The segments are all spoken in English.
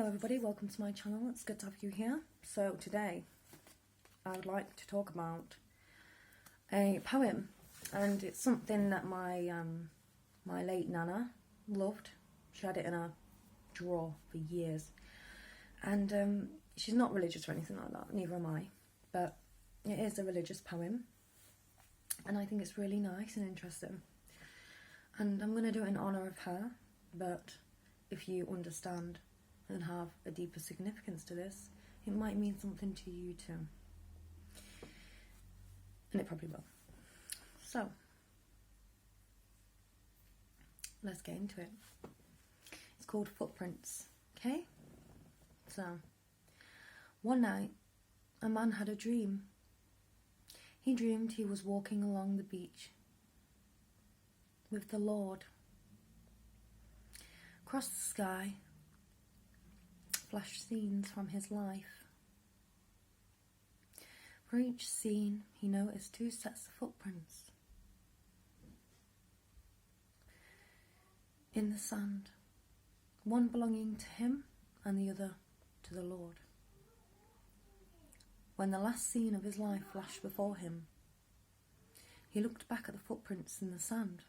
Hello everybody, welcome to my channel. It's good to have you here. So today I would like to talk about a poem, and it's something that my late nana loved. She had it in a drawer for years, and she's not religious or anything like that, neither am I, but it is a religious poem and I think it's really nice and interesting, and I'm going to do it in honour of her. But if you understand and have a deeper significance to this, it might mean something to you too. And it probably will. So, let's get into it. It's called Footprints, okay? So, one night, a man had a dream. He dreamed he was walking along the beach with the Lord. Across the sky flashed scenes from his life. For each scene, he noticed two sets of footprints in the sand, one belonging to him and the other to the Lord. When the last scene of his life flashed before him, he looked back at the footprints in the sand.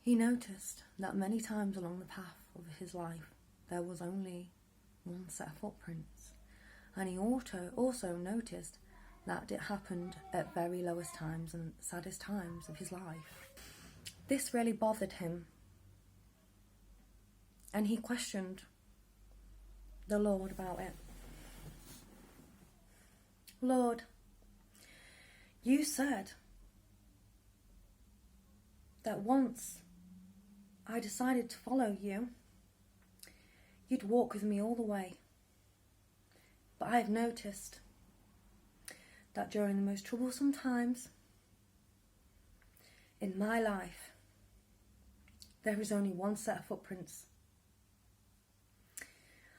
He noticed that many times along the path of his life there was only one set of footprints, and he also noticed that it happened at very lowest times and saddest times of his life. This really bothered him, and he questioned the Lord about it. Lord, you said that once I decided to follow you, you'd walk with me all the way. But I have noticed that during the most troublesome times in my life, there is only one set of footprints.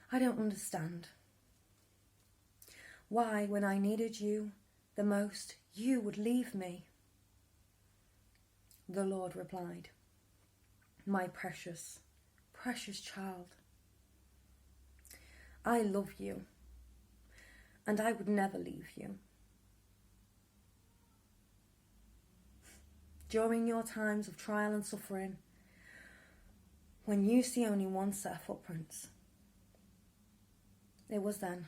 I don't understand why, when I needed you the most, you would leave me. The Lord replied, my precious, precious child, I love you, and I would never leave you. During your times of trial and suffering, when you see only one set of footprints, it was then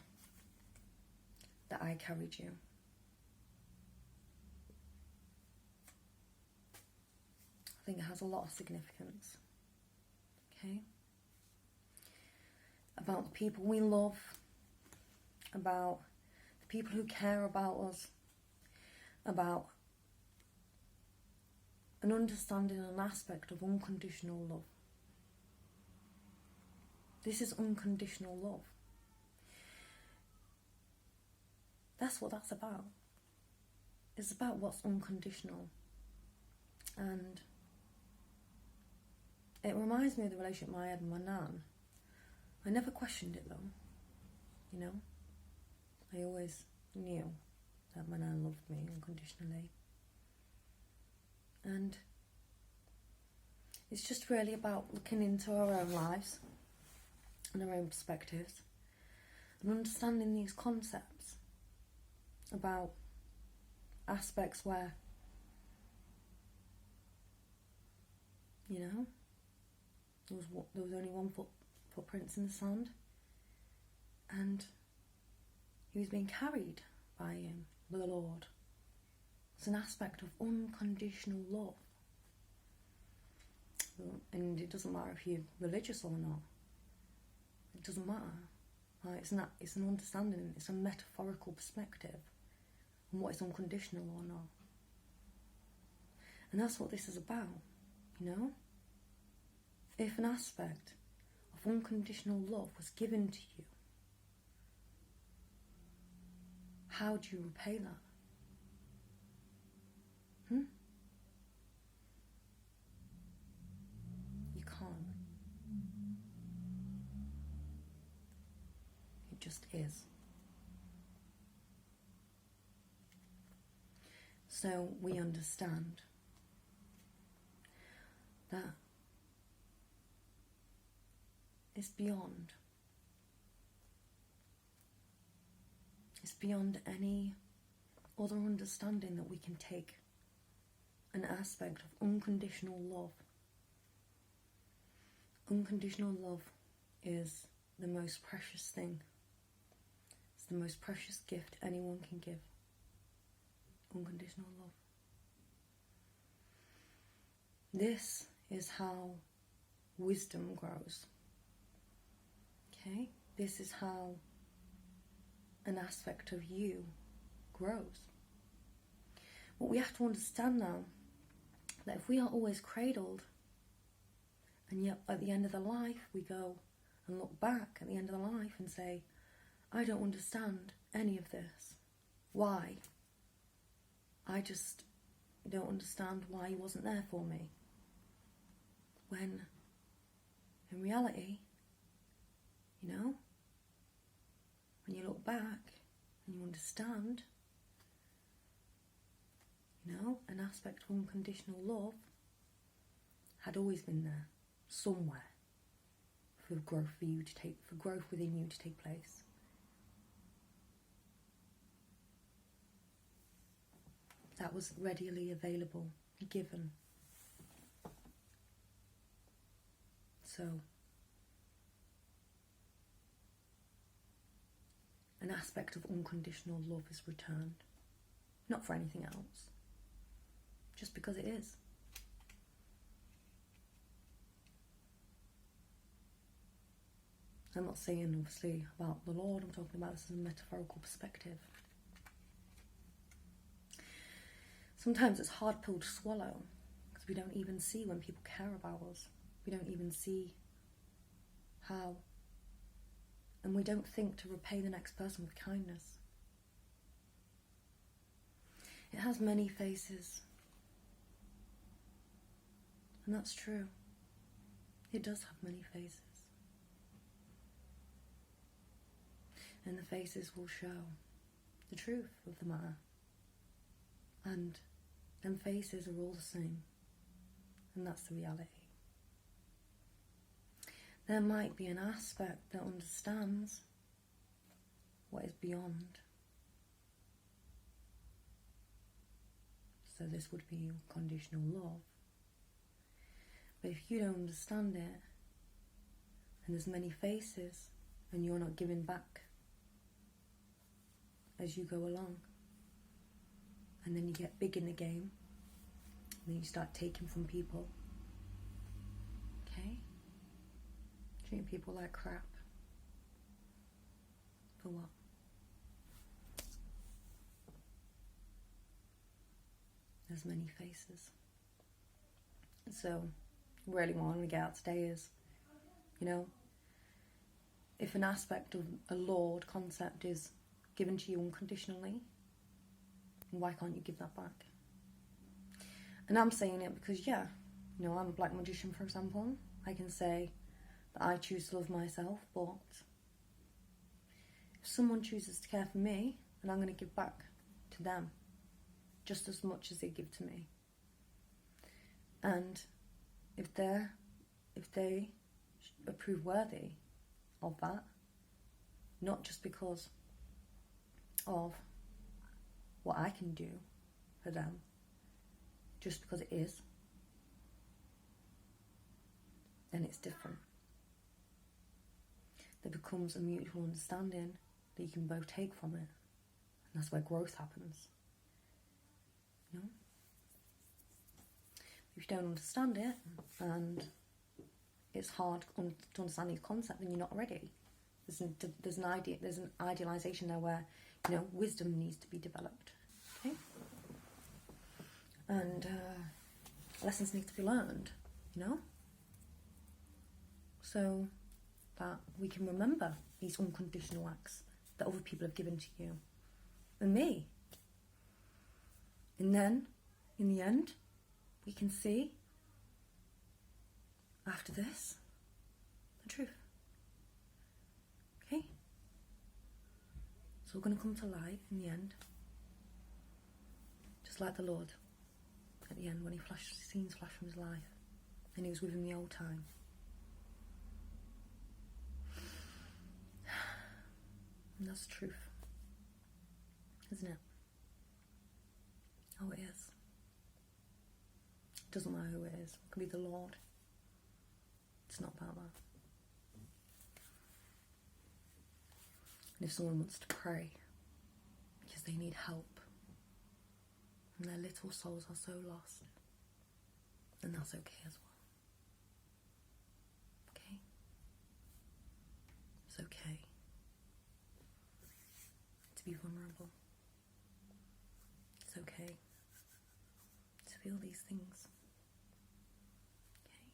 that I carried you. I think it has a lot of significance, okay? About the people we love, about the people who care about us, about an understanding and aspect of unconditional love. This is unconditional love. That's what that's about. It's about what's unconditional. And it reminds me of the relationship I had with my nan. I never questioned it though, you know. I always knew that my nan loved me unconditionally. And it's just really about looking into our own lives and our own perspectives and understanding these concepts about aspects where, you know, there was only one footprints in the sand, and he was being carried by him, the Lord. It's an aspect of unconditional love, and it doesn't matter if you're religious or not. It doesn't matter. It's an understanding. It's a metaphorical perspective on what is unconditional or not, and that's what this is about, you know. If an aspect of unconditional love was given to you, how do you repay that? You can't. It just is. So we understand that, you know, is beyond. It's beyond any other understanding that we can take. An aspect of unconditional love. Unconditional love is the most precious thing. It's the most precious gift anyone can give. Unconditional love. This is how wisdom grows. Okay? This is how an aspect of you grows. But we have to understand now that if we are always cradled, and yet at the end of the life we go and look back at the end of the life and say, I don't understand any of this. Why? I just don't understand why he wasn't there for me. When in reality, you know, when you look back and you understand, you know, an aspect of unconditional love had always been there, somewhere, for growth within you to take place. That was readily available, given. So, an aspect of unconditional love is returned. Not for anything else. Just because it is. I'm not saying, obviously, about the Lord. I'm talking about this as a metaphorical perspective. Sometimes it's a hard pill to swallow because we don't even see when people care about us. We don't even see how. And we don't think to repay the next person with kindness. It has many faces. And that's true. It does have many faces. And the faces will show the truth of the matter. And them faces are all the same. And that's the reality. There might be an aspect that understands what is beyond. So this would be unconditional love. But if you don't understand it, and there's many faces, and you're not giving back as you go along, and then you get big in the game, and then you start taking from people, okay? Treating people like crap. For what? There's many faces. So, really what I want to get out today is, you know, if an aspect of a Lord concept is given to you unconditionally, why can't you give that back? And I'm saying it because, yeah, you know, I'm a black magician, for example. I can say that I choose to love myself, but if someone chooses to care for me, then I'm going to give back to them just as much as they give to me. And if they approve worthy of that, not just because of what I can do for them, just because it is, then it's different. There becomes a mutual understanding that you can both take from it, and that's where growth happens. You know? If you don't understand it, and it's hard to understand the concept, then you're not ready. There's an idealization there where, you know, wisdom needs to be developed, okay? And lessons need to be learned, you know? So that we can remember these unconditional acts that other people have given to you and me. And then, in the end, we can see, after this, the truth. Okay? It's all going to come to light in the end. Just like the Lord at the end when he scenes flash from his life and he was with him the whole time. That's the truth, isn't it? Oh, it is. It doesn't matter who it is. It could be the Lord. It's not about that. And if someone wants to pray because they need help and their little souls are so lost, then that's okay as well. Okay? It's okay to be vulnerable. It's okay to feel these things. Okay?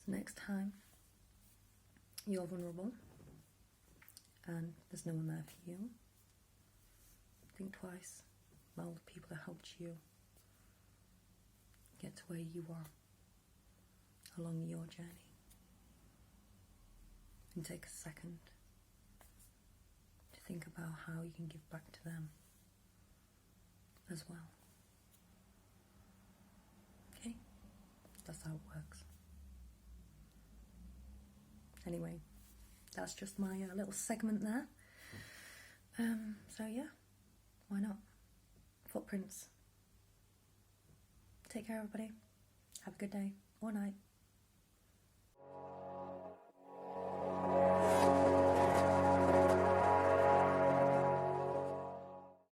So next time you're vulnerable and there's no one there for you, think twice about all the people that helped you get to where you are along your journey. And take a second to think about how you can give back to them as well. Okay? That's how it works. Anyway, that's just my little segment there. So yeah, why not? Footprints. Take care, everybody. Have a good day or night.